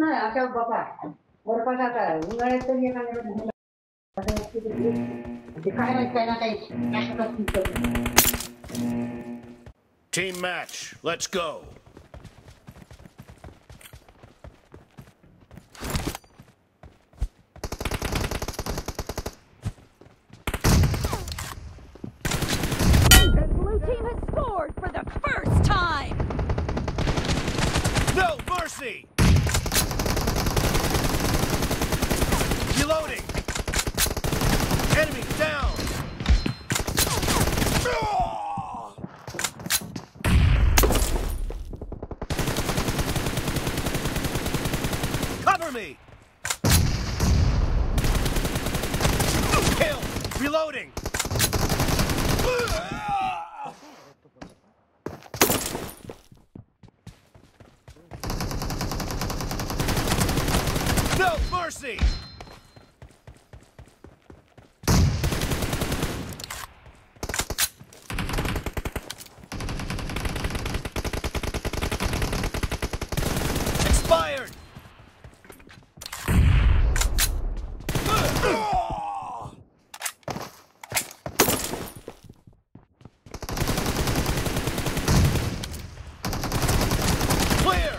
ना अशा बघा बर्फात आता उन्हाळ्यात तरी एखाद्या ते काय माहित काय ना काही Team match, let's go. The blue team has scored for the first time. No mercy! Reloading! Enemy down! Cover me! Kill! Reloading! No mercy! Expired! Clear!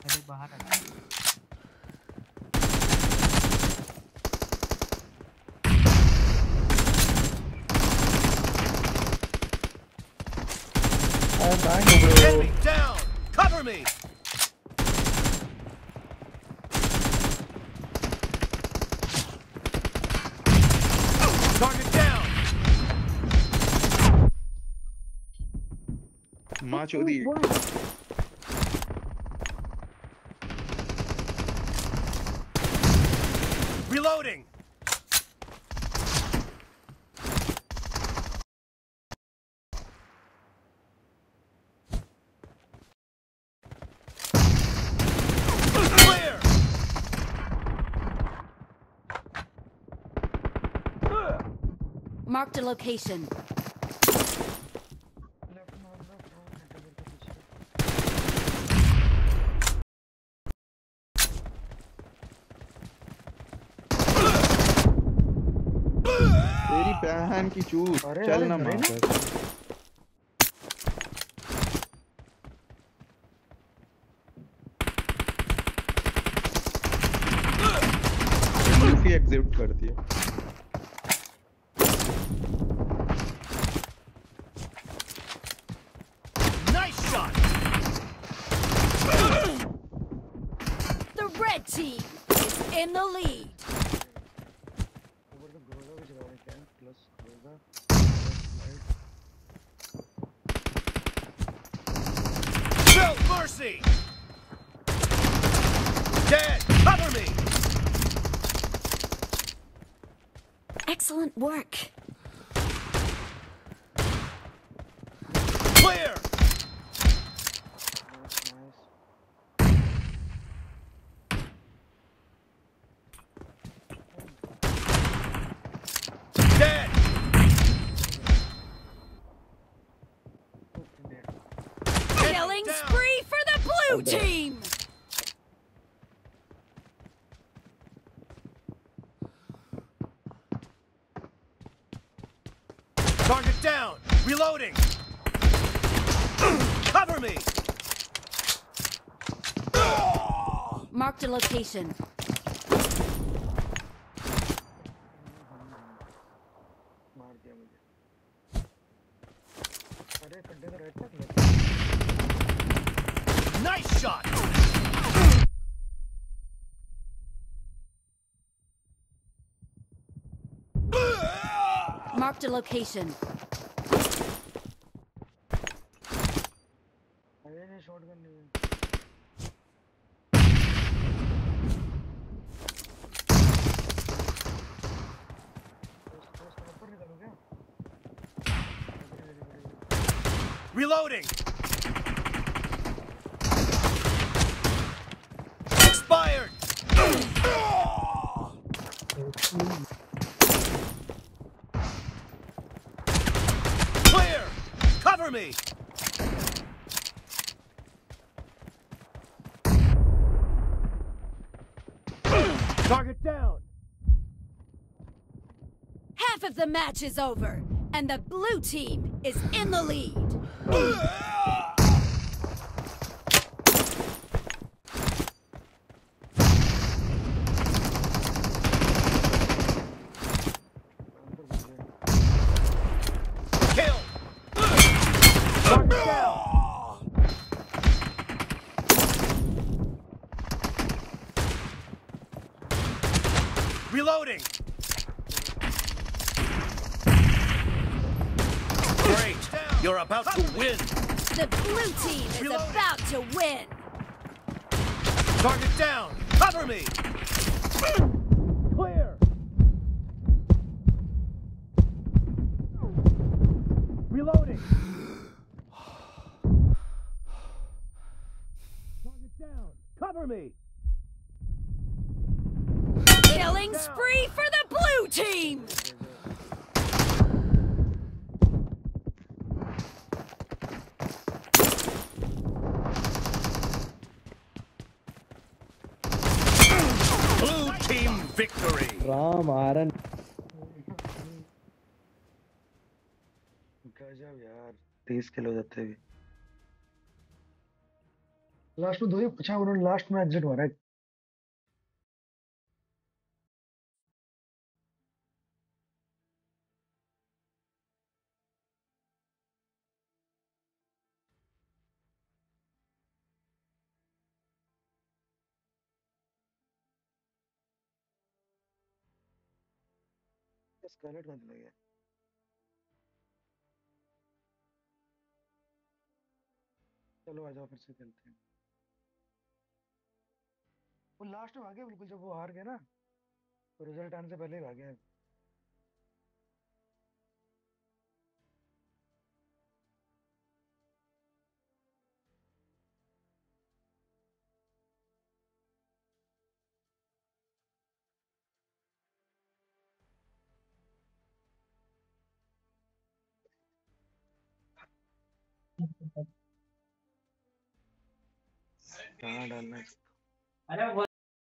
अरे बाहर आ Enemy down! Cover me! Target down! माँ चोदी Reloading! Clear! Marked a location. तेरी बहन की चूत चल ना माँ पर एग्जिट कर दिया Nice shot! The red team is in the lead. No mercy! Dead! Cover me! Excellent work. Clear! Dead! Killing spree for the blue team. Target down! Reloading! Cover me! Marked a location. Nice shot! Marked a location. Reloading! Expired! Clear! Cover me! Target down. Half of the match is over, and the blue team is in the lead. Kill. Target down. Reloading. Great. You're about to win. The blue team is Reloading. about to win. Target down. Cover me. Clear. Reloading. Target down. Cover me. Killing spree for the blue team. Blue team victory. Ram आरन गजब यार 30 kilo जाते भी last में दो ही पूछा उन्होंने last में exit मारा है स्केलेट कहाँ चला गया चलो आ जाओ फिर से खेलते हैं वो लास्ट में भागे बिल्कुल जब वो हार गए ना तो रिजल्ट आने से पहले ही भागे कहाँ डालना है अरे